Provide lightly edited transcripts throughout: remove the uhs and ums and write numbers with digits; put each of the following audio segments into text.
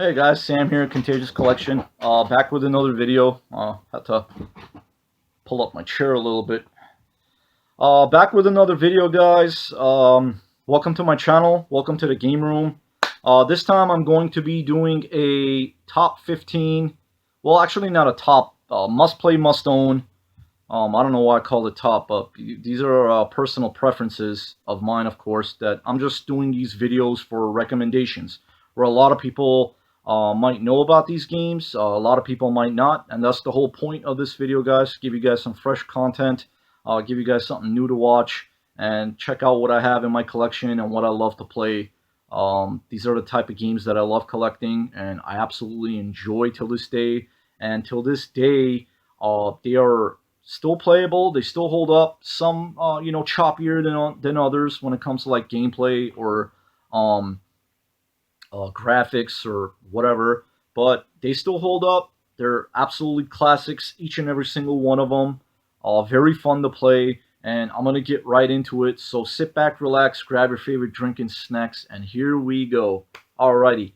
Hey guys, Sam here, Contagious Collection. Back with another video. Had to pull up my chair a little bit. Back with another video, guys. Welcome to my channel. Welcome to the game room. This time I'm going to be doing a top 15. Well, actually not a top. Must play, must own. I don't know why I call it top, but these are personal preferences of mine, of course. That I'm just doing these videos for recommendations, where a lot of people might know about these games, a lot of people might not, and that's the whole point of this video, guys. Give you guys some fresh content, give you guys something new to watch, and check out what I have in my collection and what I love to play. These are the type of games that I love collecting, and I absolutely enjoy till this day. And till this day, they are still playable. They still hold up. Some, choppier than others when it comes to like gameplay or graphics or whatever. But they still hold up. They're absolutely classics, each and every single one of them. Very fun to play, and I'm gonna get right into it. So sit back, relax, grab your favorite drink and snacks, and here we go. Alrighty.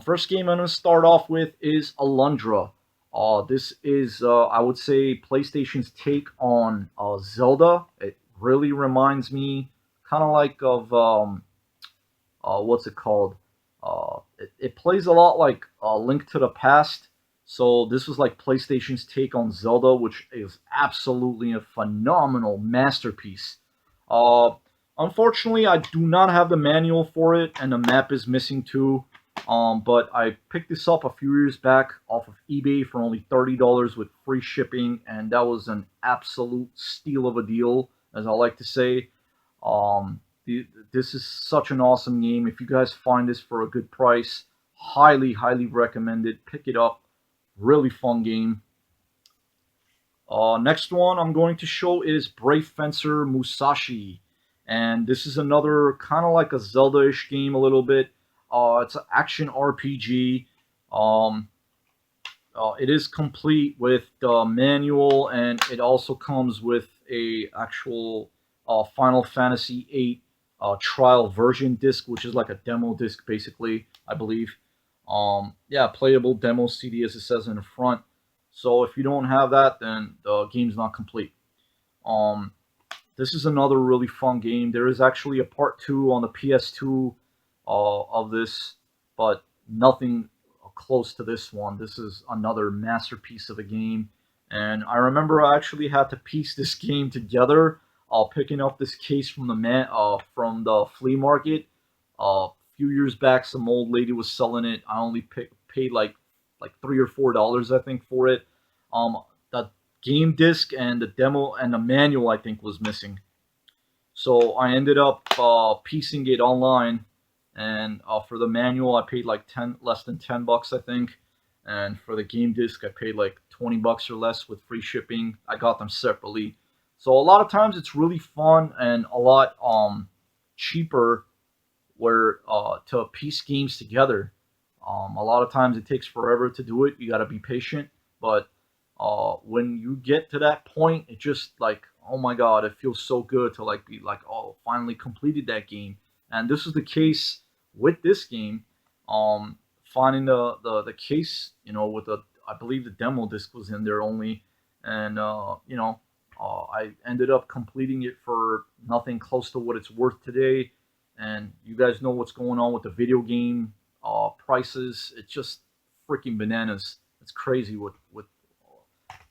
First game I'm gonna start off with is Alundra. This is, I would say, PlayStation's take on Zelda. It really reminds me, kind of like of what's it called? It plays a lot like Link to the Past. So this was like PlayStation's take on Zelda, which is absolutely a phenomenal masterpiece. Uh, Unfortunately, I do not have the manual for it, and the map is missing too. But I picked this up a few years back off of eBay for only $30 with free shipping, and that was an absolute steal of a deal, as I like to say. Um, this is such an awesome game. If you guys find this for a good price, highly recommend it. Pick it up. Really fun game. Next one I'm going to show is Brave Fencer Musashi. And this is another kind of like a Zelda-ish game a little bit. It's an action RPG. Um, it is complete with the manual, and it also comes with a actual Final Fantasy VIII trial version disc, which is like a demo disc, basically, I believe. Yeah, playable demo CD, as it says in the front. So if you don't have that, then the game's not complete. Um, this is another really fun game. There is actually a part 2 on the PS2 of this, but nothing close to this one. This is another masterpiece of a game. And I remember I actually had to piece this game together, picking up this case from from the flea market. A few years back, some old lady was selling it. I only paid like $3 or $4, I think, for it. The game disc and the demo and the manual, I think, was missing. So I ended up piecing it online, and for the manual I paid like less than $10, I think, and for the game disc I paid like $20 or less with free shipping. I got them separately. So a lot of times it's really fun and a lot cheaper where to piece games together. A lot of times it takes forever to do it. You got to be patient, but when you get to that point, it just like, oh my god, it feels so good to like be like, oh, finally completed that game. And this is the case with this game. Finding the case, with the, I believe the demo disc was in there only, and I ended up completing it for nothing close to what it's worth today. And you guys know what's going on with the video game prices. It's just freaking bananas. It's crazy with what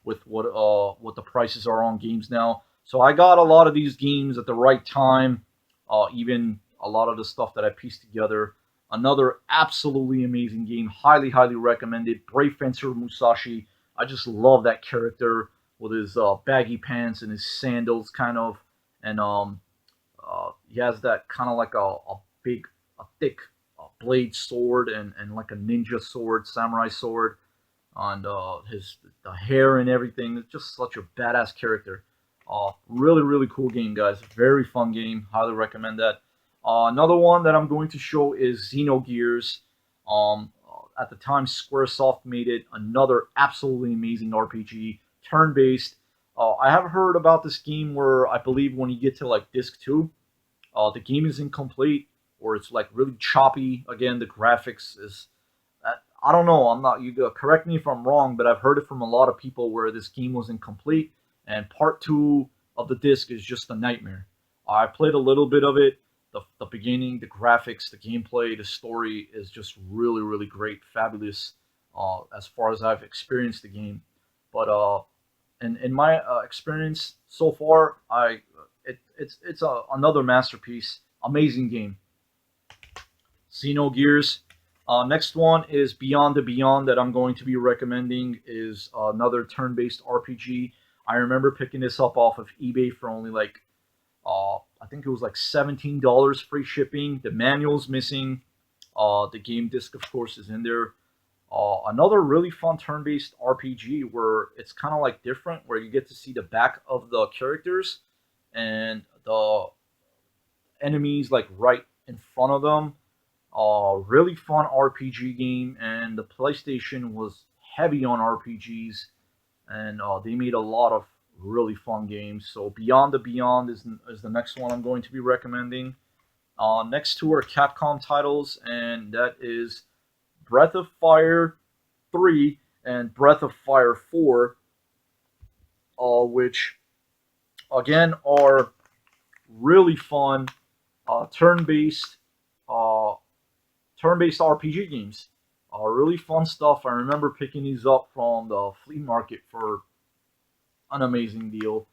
the prices are on games now. So I got a lot of these games at the right time. Even a lot of the stuff that I pieced together. Another absolutely amazing game. Highly recommended. Brave Fencer Musashi. I just love that character with his baggy pants and his sandals, kind of, and he has that kind of like a thick blade sword and like a ninja sword, samurai sword, and the hair and everything. It's just such a badass character. Really cool game, guys. Very fun game. Highly recommend that. Another one that I'm going to show is Xenogears. At the time, Squaresoft made it. Another absolutely amazing RPG, turn-based. I have heard about this game where I believe when you get to like disc 2, the game is incomplete, or it's like really choppy. Again, the graphics is I don't know. I'm not. You correct me if I'm wrong, but I've heard it from a lot of people where this game was incomplete, and part two of the disc is just a nightmare. I played a little bit of it. The beginning, the graphics, the gameplay, the story is just really, really great, fabulous. As far as I've experienced the game, but in my experience so far, it's another masterpiece, amazing game. Xenogears. Next one is Beyond the Beyond that I'm going to be recommending is another turn-based RPG. I remember picking this up off of eBay for only like I think it was like $17 free shipping. The manual's missing. The game disc, of course, is in there. Another really fun turn-based RPG where it's kind of like different, where you get to see the back of the characters and the enemies like right in front of them. Really fun RPG game, and the PlayStation was heavy on RPGs, and they made a lot of really fun games. So Beyond the Beyond is the next one I'm going to be recommending. Next two are Capcom titles, and that is Breath of Fire 3 and Breath of Fire 4, which again are really fun turn-based uh, turn-based RPG games. Really fun stuff. I remember picking these up from the flea market for an amazing deal.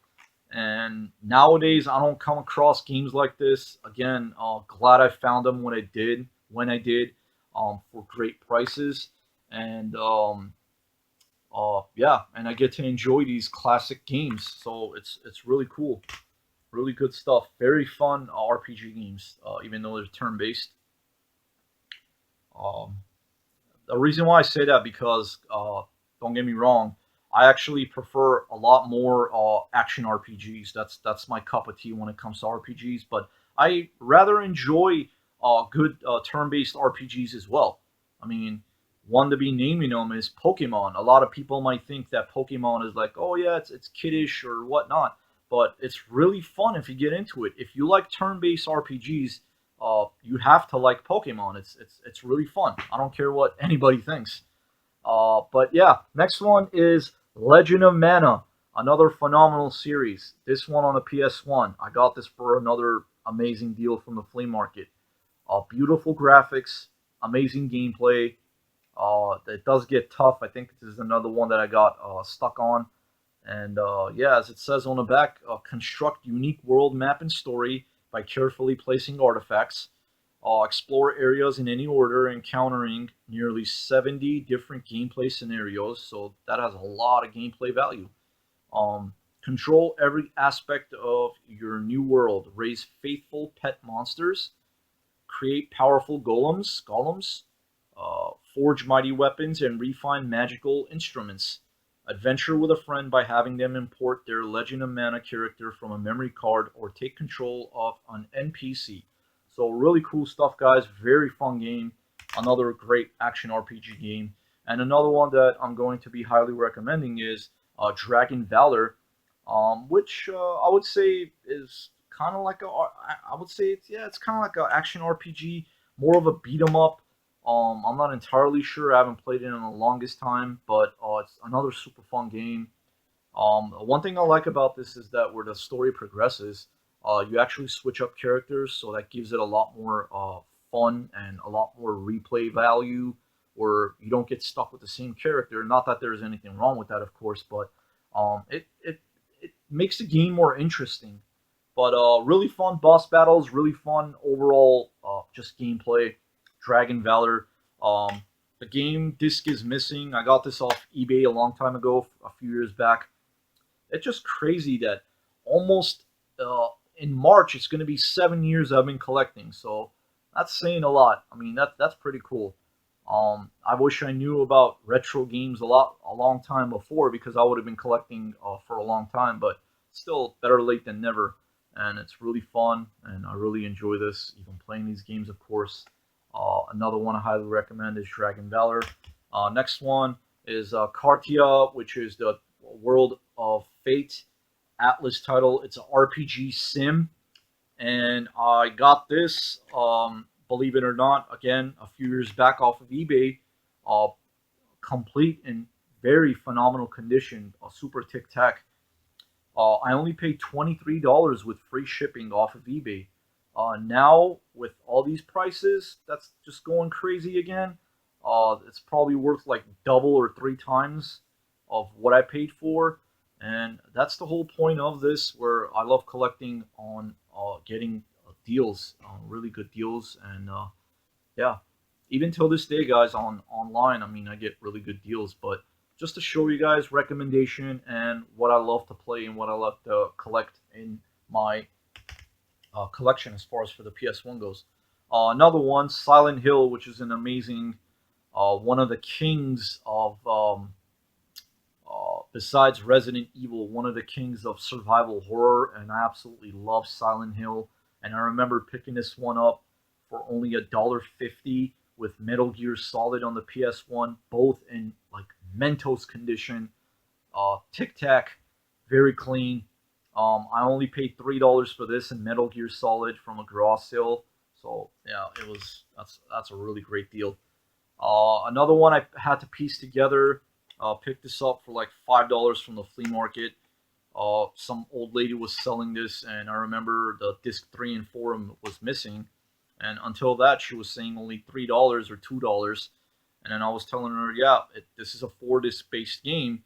And nowadays, I don't come across games like this. Again, glad I found them when I did. For great prices, and yeah, and I get to enjoy these classic games. So it's really cool, really good stuff. Very fun RPG games, even though they're turn-based. Um, the reason why I say that because don't get me wrong, I actually prefer a lot more action RPGs. That's my cup of tea when it comes to RPGs. But I rather enjoy good turn-based RPGs as well. I mean, one to be naming them is Pokemon. A lot of people might think that Pokemon is like, oh yeah, it's kiddish or whatnot, but it's really fun if you get into it. If you like turn-based RPGs, you have to like Pokemon. It's really fun. I don't care what anybody thinks. But yeah, next one is Legend of Mana, another phenomenal series. This one on the PS1. I got this for another amazing deal from the flea market. Beautiful graphics, amazing gameplay. It does get tough. I think this is another one that I got stuck on. And yeah, as it says on the back, construct unique world map and story by carefully placing artifacts. Explore areas in any order, encountering nearly 70 different gameplay scenarios. So that has a lot of gameplay value. Control every aspect of your new world. Raise faithful pet monsters. Create powerful golems, forge mighty weapons, and refine magical instruments. Adventure with a friend by having them import their Legend of Mana character from a memory card or take control of an NPC. So really cool stuff, guys. Very fun game. Another great action RPG game. And another one that I'm going to be highly recommending is Dragon Valor, which I would say is kind of like I would say it's kind of like an action RPG, more of a beat 'em up. I'm not entirely sure. I haven't played it in the longest time, but it's another super fun game. One thing I like about this is that where the story progresses, you actually switch up characters, so that gives it a lot more fun and a lot more replay value, where you don't get stuck with the same character. Not that there's anything wrong with that, of course, but it makes the game more interesting. But really fun boss battles, really fun overall, just gameplay. Dragon Valor. The game disc is missing. I got this off eBay a long time ago, a few years back. It's just crazy that almost in March it's going to be 7 years I've been collecting. So that's saying a lot. I mean that's pretty cool. I wish I knew about retro games a long time before because I would have been collecting for a long time. But still, better late than never. And it's really fun, and I really enjoy this. Even playing these games, of course. Another one I highly recommend is Dragon Valor. Next one is Kartia, which is the World of Fate Atlas title. It's an RPG sim, and I got this, believe it or not, again a few years back off of eBay. complete and very phenomenal condition, a super tic tac. I only paid $23 with free shipping off of eBay. Now with all these prices, that's just going crazy again. It's probably worth like double or three times of what I paid for, and that's the whole point of this. Where I love collecting on getting deals, really good deals, and yeah, even till this day, guys, on online, I mean, I get really good deals. But just to show you guys recommendation and what I love to play and what I love to collect in my collection as far as for the PS1 goes. Another one, Silent Hill, which is an amazing, one of the kings of, besides Resident Evil, one of the kings of survival horror, and I absolutely love Silent Hill. And I remember picking this one up for only $1.50 with Metal Gear Solid on the PS1, both in like Mentos condition, Tic Tac, very clean. I only paid $3 for this in Metal Gear Solid from a garage sale. So yeah, that's a really great deal. Another one I had to piece together. Picked this up for like $5 from the flea market. Some old lady was selling this, and I remember the disc 3 and 4 was missing. And until that, she was saying only $3 or $2. And then I was telling her, yeah, this is a 4 disc based game,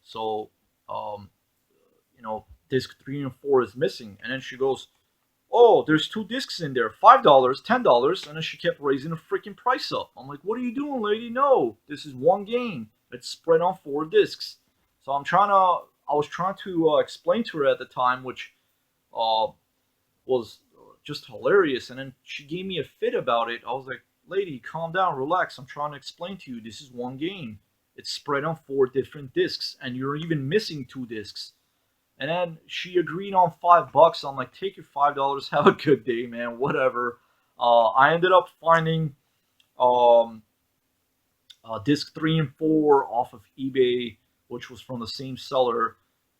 so um, disc 3 and 4 is missing. And then she goes, "Oh, there's 2 discs in there, $5, $10." And then she kept raising the freaking price up. I'm like, "What are you doing, lady? No, this is one game. It's spread on 4 discs." So I was trying to explain to her at the time, which uh, was just hilarious. And then she gave me a fit about it. I was like, "Lady, calm down, relax. I'm trying to explain to you. This is one game. It's spread on 4 different discs, and you're even missing 2 discs." And then she agreed on $5. I'm like, "Take your $5. Have a good day, man. Whatever." I ended up finding um, disc 3 and 4 off of eBay, which was from the same seller,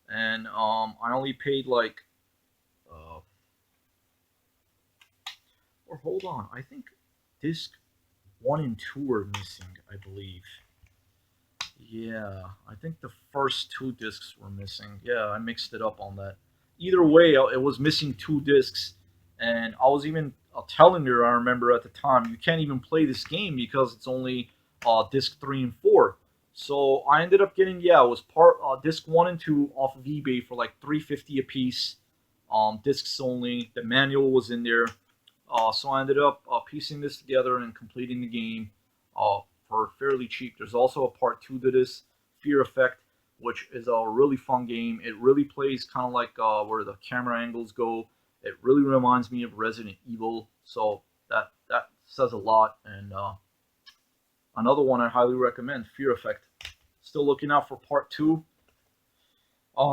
and I only paid like, uh, or hold on, I think disc 1 and 2 are missing. I believe. Yeah, I think the first 2 discs were missing. Yeah, I mixed it up on that. Either way, it was missing 2 discs, and I was even telling her. I remember at the time, you can't even play this game because it's only disc 3 and 4. So I ended up getting, yeah, it was part disc 1 and 2 off of eBay for like 350 a piece. Discs only. The manual was in there. So I ended up piecing this together and completing the game uh, for fairly cheap. There's also a part 2 to this, Fear Effect, which is a really fun game. It really plays kind of like where the camera angles go. It really reminds me of Resident Evil, so that says a lot. And another one I highly recommend, Fear Effect. Still looking out for part 2.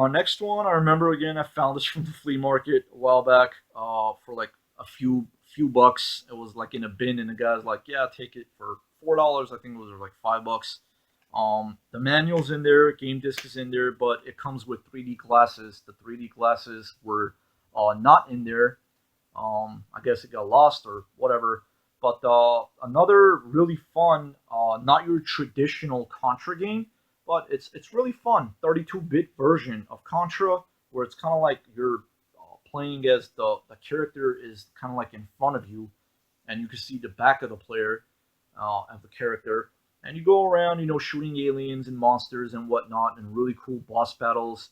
Next one, I remember again. I found this from the flea market a while back for like a few bucks. It was like in a bin, and the guy's like, "Yeah, take it for $4." I think it was like $5. The manual's in there, game disc is in there, but it comes with 3D glasses. The 3D glasses were not in there. I guess it got lost or whatever. But another really fun, not your traditional Contra game, but it's really fun. 32-bit version of Contra, where it's kind of like you're playing as the character is kind of like in front of you, and you can see the back of the player of the character, and you go around, shooting aliens and monsters and whatnot, and really cool boss battles.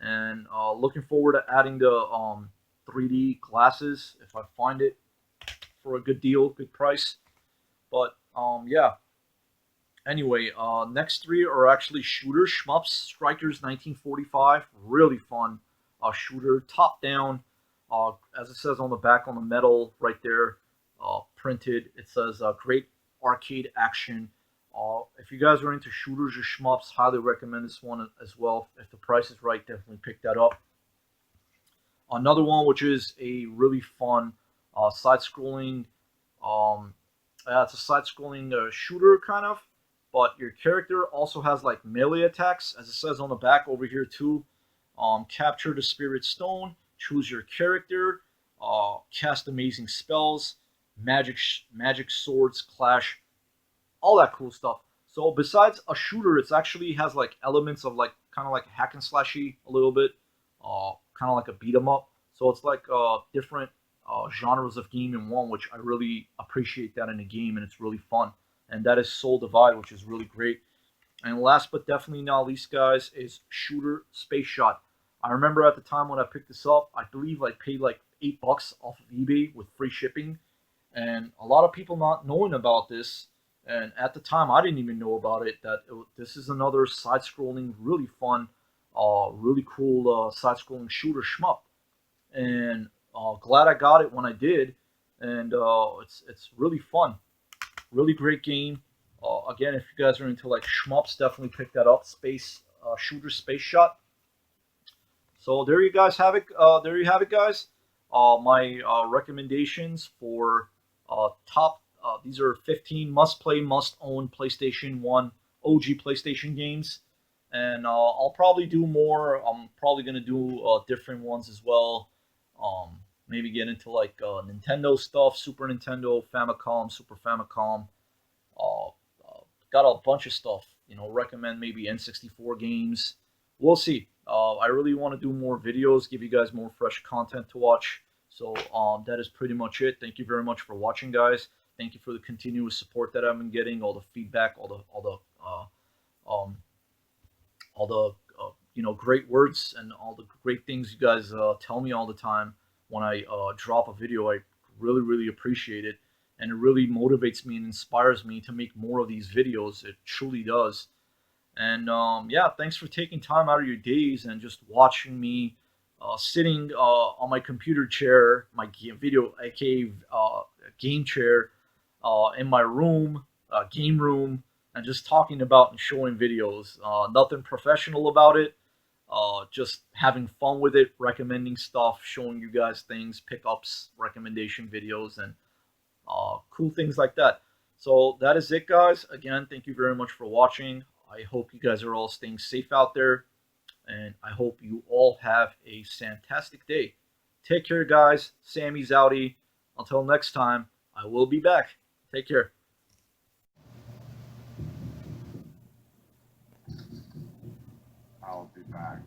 And looking forward to adding the 3D glasses if I find it for a good deal, good price. But yeah. Anyway, next 3 are actually shooters. Shmups, Strikers 1945, really fun shooter, top down. As it says on the back on the metal right there, printed, it says great arcade action. If you guys are into shooters or shmups, highly recommend this one as well. If the price is right, definitely pick that up. Another one, which is a really fun side-scrolling, it's a side-scrolling shooter kind of, but your character also has like melee attacks, as it says on the back over here too. Capture the Spirit Stone, choose your character, cast amazing spells, magic swords clash, all that cool stuff. So besides a shooter, it's actually has like elements of like kind of like hack and slashy a little bit, kind of like a beat 'em up. So it's like different genres of game in one, which I really appreciate that in a game, and it's really fun. And that is Soul Divide, which is really great. And last but definitely not least, guys, is Shooter Space Shot. I remember at the time when I picked this up, I believe I paid like $8 off of eBay with free shipping, and a lot of people not knowing about this. And at the time, I didn't even know about it. This is another side-scrolling, really fun, really cool side-scrolling shooter shmup. And glad I got it when I did. And it's really fun, really great game. Again, if you guys are into like shmups, definitely pick that up. Space Shooter Space Shot. So there you guys have it. There you have it, guys. My recommendations for top. These are 15 must-play, must-own PlayStation 1 OG PlayStation games, and I'll probably do more. I'm probably gonna do different ones as well. Maybe get into like Nintendo stuff, Super Nintendo, Famicom, Super Famicom. Uh, got a bunch of stuff. Recommend maybe N64 games. We'll see. I really want to do more videos, give you guys more fresh content to watch. So that is pretty much it. Thank you very much for watching, guys. Thank you for the continuous support that I've been getting, all the feedback, all the great words and all the great things you guys tell me all the time when I drop a video. I really really appreciate it, and it really motivates me and inspires me to make more of these videos. It truly does. And yeah, thanks for taking time out of your days and just watching me sitting on my computer chair, my video, aka game chair, in my room, game room, and just talking about and showing videos. Nothing professional about it. Just having fun with it, recommending stuff, showing you guys things, pickups, recommendation videos, and cool things like that. So that is it, guys. Again, thank you very much for watching. I hope you guys are all staying safe out there, and I hope you all have a fantastic day. Take care, guys. Sammy's outie. Until next time, I will be back. Take care. I'll be back.